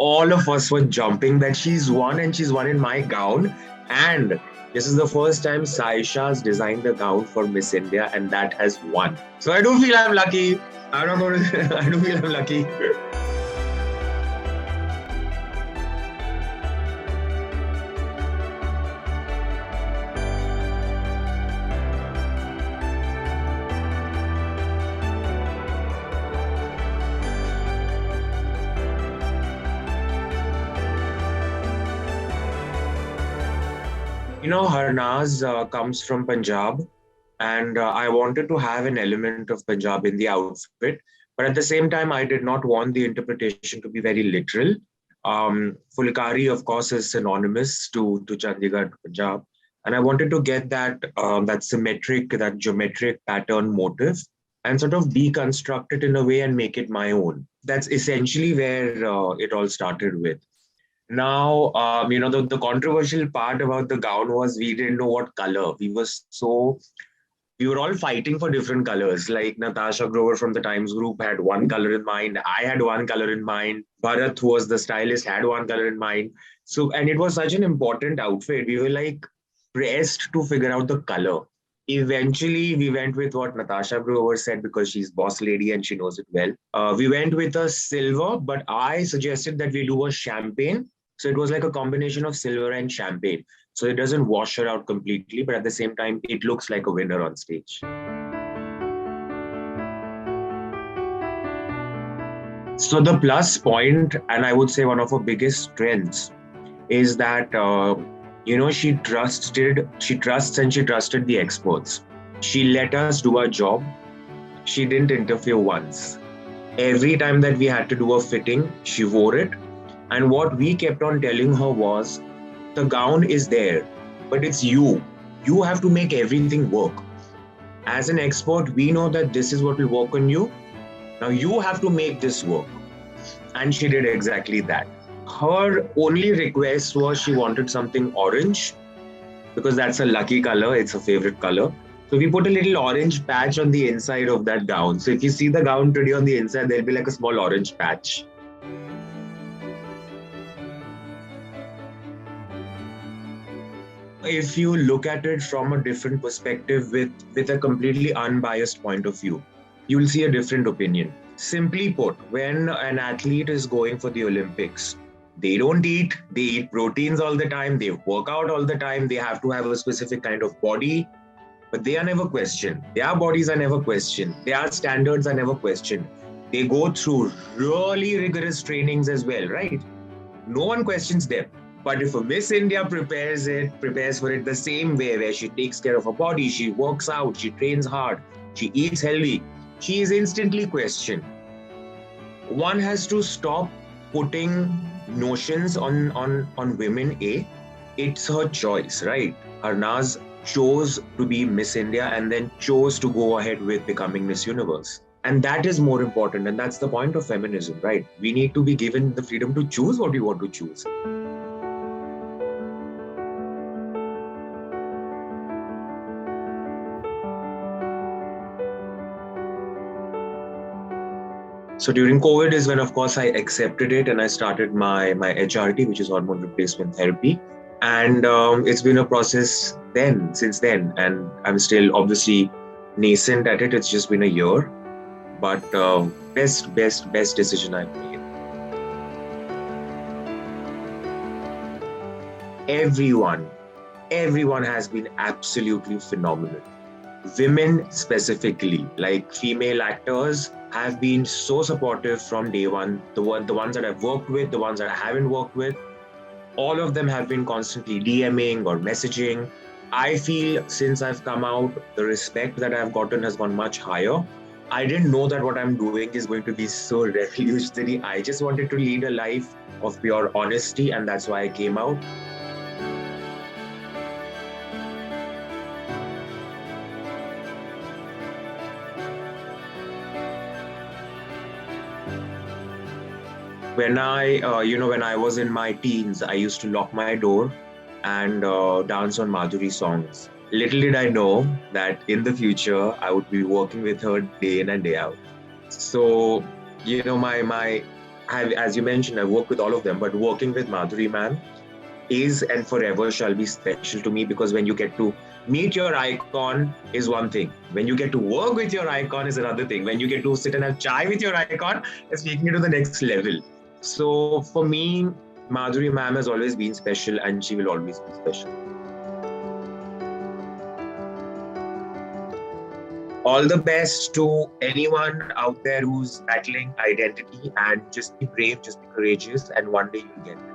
all of us were jumping that she's won and she's won in my gown. And this is the first time Saisha's designed the gown for Miss India and that has won. So I do feel I'm lucky. I'm not going to, I do feel I'm lucky. Harnaz comes from Punjab, and I wanted to have an element of Punjab in the outfit. But at the same time, I did not want the interpretation to be very literal. Fulkari, of course, is synonymous to Chandigarh, Punjab. And I wanted to get that symmetric, that geometric pattern motif and sort of deconstruct it in a way and make it my own. That's essentially where it all started with. Now, the controversial part about the gown was we didn't know what color. We were all fighting for different colors. Like Natasha Grover from the Times Group had one color in mind. I had one color in mind. Bharat, who was the stylist, had one color in mind. So, and it was such an important outfit. We were like pressed to figure out the color. Eventually, we went with what Natasha Grover said because she's boss lady and she knows it well. We went with a silver, but I suggested that we do a champagne. So it was like a combination of silver and champagne. So it doesn't wash her out completely, but at the same time, it looks like a winner on stage. So the plus point, and I would say one of her biggest strengths, is that she trusts and she trusted the experts. She let us do our job. She didn't interfere once. Every time that we had to do a fitting, she wore it. And what we kept on telling her was, the gown is there, but it's you. You have to make everything work. As an expert, we know that this is what will work on you. Now you have to make this work. And she did exactly that. Her only request was she wanted something orange because that's a lucky color. It's a favorite color. So we put a little orange patch on the inside of that gown. So if you see the gown today on the inside, there'll be like a small orange patch. If you look at it from a different perspective with a completely unbiased point of view, you will see a different opinion. Simply put, when an athlete is going for the Olympics, they don't eat, they eat proteins all the time, they work out all the time, they have to have a specific kind of body, but they are never questioned. Their bodies are never questioned. Their standards are never questioned. They go through really rigorous trainings as well, right? No one questions them. But if a Miss India prepares for it the same way, where she takes care of her body, she works out, she trains hard, she eats healthy, she is instantly questioned. One has to stop putting notions on women. It's her choice, right? Harnaz chose to be Miss India and then chose to go ahead with becoming Miss Universe. And that is more important. And that's the point of feminism, right? We need to be given the freedom to choose what we want to choose. So during COVID is when, of course, I accepted it and I started my HRT, which is hormone replacement therapy. And it's been a process since then. And I'm still obviously nascent at it. It's just been a year. But best decision I've made. Everyone has been absolutely phenomenal. Women specifically, like female actors, have been so supportive from day one. The ones that I've worked with, the ones that I haven't worked with, all of them have been constantly DMing or messaging. I feel since I've come out, the respect that I've gotten has gone much higher. I didn't know that what I'm doing is going to be so revolutionary. I just wanted to lead a life of pure honesty, and that's why I came out. When I was in my teens, I used to lock my door and dance on Madhuri songs. Little did I know that in the future, I would be working with her day in and day out. So, my as you mentioned, I work with all of them, but working with Madhuri ma'am is and forever shall be special to me, because when you get to meet your icon is one thing. When you get to work with your icon is another thing. When you get to sit and have chai with your icon, it's taking it to the next level. So for me, Madhuri ma'am has always been special and she will always be special. All the best to anyone out there who's battling identity, and just be brave, just be courageous, and one day you'll get there.